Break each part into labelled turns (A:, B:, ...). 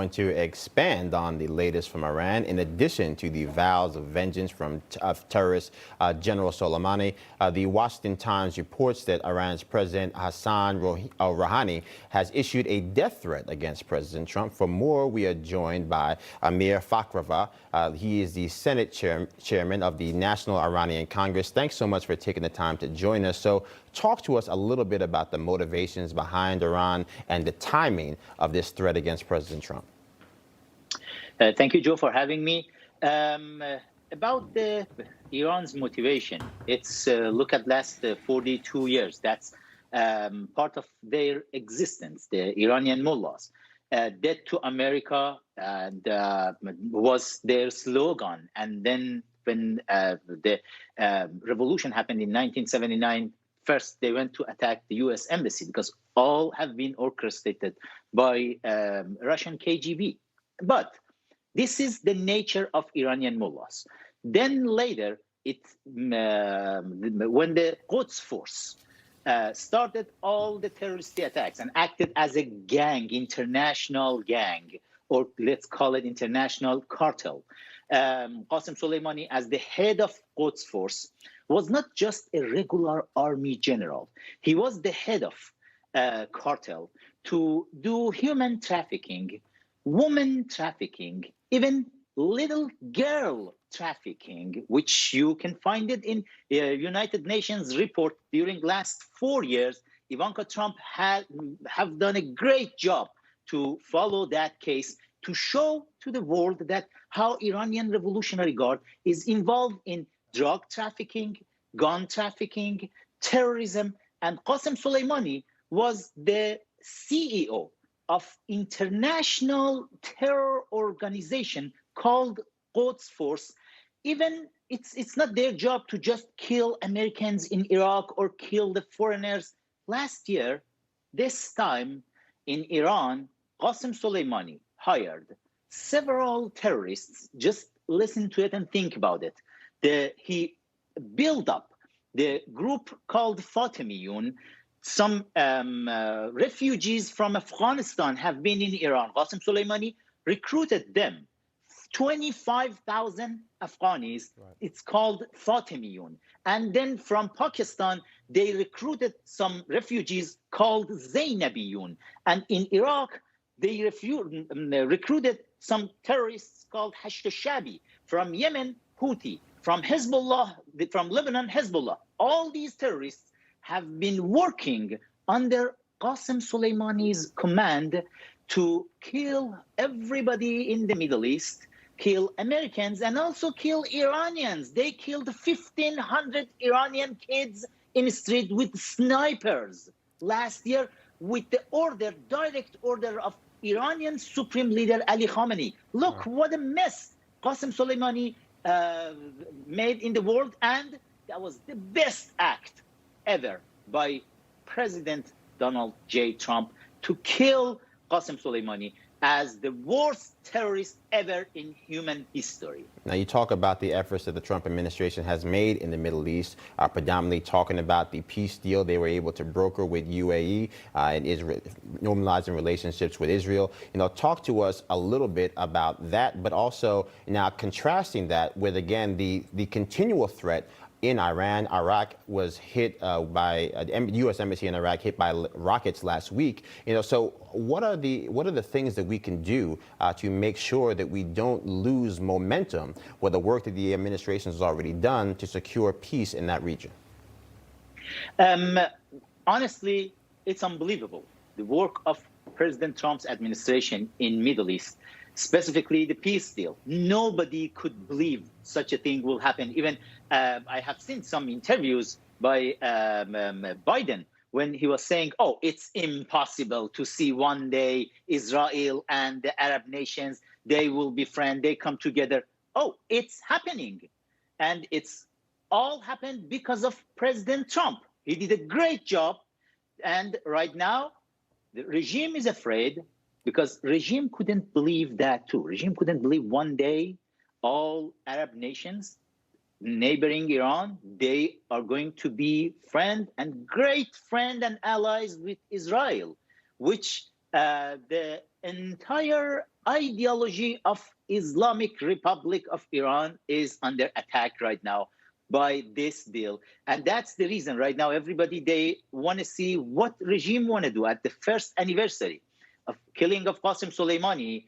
A: Going to expand on the latest from Iran. In addition to the vows of vengeance from terrorist General Soleimani, the Washington Times reports that Iran's President Hassan Rouhani has issued a death threat against President Trump. For more, we are joined by Amir Fakhravar. He is the Senate chairman of the National Iranian Congress. Thanks so much for taking the time to join us. So talk to us a little bit about the motivations behind Iran and the timing of this threat against President Trump.
B: Thank you, Joe, for having me. About Iran's motivation, it's look at last 42 years. That's part of their existence, the Iranian mullahs. Dead to America was their slogan. And then when the revolution happened in 1979, first they went to attack the U.S. embassy because all have been orchestrated by Russian KGB. But this is the nature of Iranian mullahs. Then later, when the Quds force started all the terrorist attacks and acted as a gang, international gang, or let's call it international cartel, Qasem Soleimani, as the head of Quds force, was not just a regular army general. He was the head of cartel to do human trafficking, woman trafficking, even little girl trafficking, which you can find it in United Nations report during last 4 years. Ivanka Trump have done a great job to follow that case, to show to the world that how Iranian Revolutionary Guard is involved in drug trafficking, gun trafficking, terrorism, and Qasem Soleimani was the CEO of international terror organization called Quds Force. Even it's not their job to just kill Americans in Iraq or kill the foreigners. Last year, this time in Iran, Qasem Soleimani hired several terrorists. Just listen to it and think about it. He built up the group called Fatimiyun. Some refugees from Afghanistan have been in Iran. Qasem Soleimani recruited them, 25,000 Afghanis. Right. It's called Fatimiyun. And then from Pakistan, they recruited some refugees called Zainabiyun. And in Iraq, they recruited some terrorists called Hashd al-Shabi. From Yemen, Houthi. From Hezbollah, from Lebanon, Hezbollah. All these terrorists have been working under Qasem Soleimani's command to kill everybody in the Middle East, kill Americans, and also kill Iranians. They killed 1,500 Iranian kids in the street with snipers last year with the order, direct order of Iranian Supreme Leader Ali Khamenei. Look what a mess Qasem Soleimani made in the world, and that was the best act ever by President Donald J. Trump to kill Qasem Soleimani as the worst terrorist ever in human history.
A: Now, you talk about the efforts that the Trump administration has made in the Middle East, predominantly talking about the peace deal they were able to broker with UAE and Israel, normalizing relationships with Israel. Talk to us a little bit about that, but also now contrasting that with, again, the continual threat in Iran. Iraq was hit by the U.S. Embassy in Iraq hit by rockets last week. So what are the things that we can do to make sure that we don't lose momentum with the work that the administration has already done to secure peace in that region?
B: Honestly, it's unbelievable. The work of President Trump's administration in Middle East, specifically the peace deal. Nobody could believe such a thing will happen. Even I have seen some interviews by Biden when he was saying, oh, it's impossible to see one day Israel and the Arab nations, they will be friends, they come together. Oh, it's happening. And it's all happened because of President Trump. He did a great job. And right now, the regime is afraid because regime couldn't believe that too. Regime couldn't believe one day all Arab nations neighboring Iran, they are going to be great friend and allies with Israel, which the entire ideology of Islamic Republic of Iran is under attack right now by this deal. And that's the reason right now everybody, they want to see what regime want to do at the first anniversary of killing of Qasem Soleimani,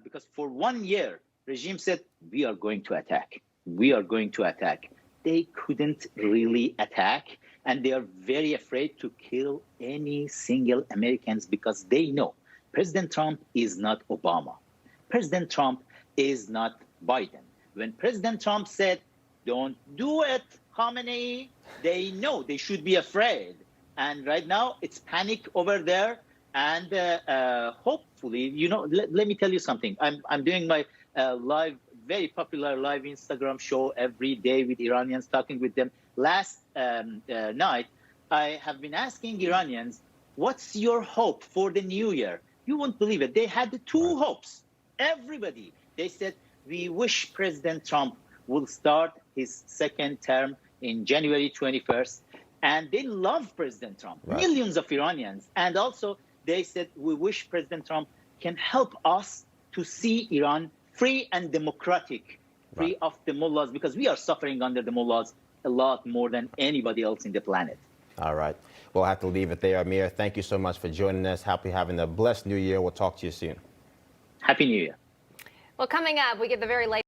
B: because for 1 year, regime said, we are going to attack. We are going to attack. They couldn't really attack, and they are very afraid to kill any single Americans because they know President Trump is not Obama. President Trump is not Biden. When President Trump said, don't do it, Khamenei, they know they should be afraid. And right now it's panic over there. And hopefully, let me tell you something. I'm doing my very popular live Instagram show every day with Iranians, talking with them. Last night, I have been asking Iranians, what's your hope for the new year? You won't believe it. They had two hopes. Everybody. They said, we wish President Trump will start his second term in January 21st. And they love President Trump, millions of Iranians. And also, they said, we wish President Trump can help us to see Iran free and democratic, free of the mullahs, because we are suffering under the mullahs a lot more than anybody else in the planet.
A: All right. We'll have to leave it there. Amir, thank you so much for joining us. Happy having a blessed new year. We'll talk to you soon.
B: Happy New Year.
C: Well, coming up, we get the very latest.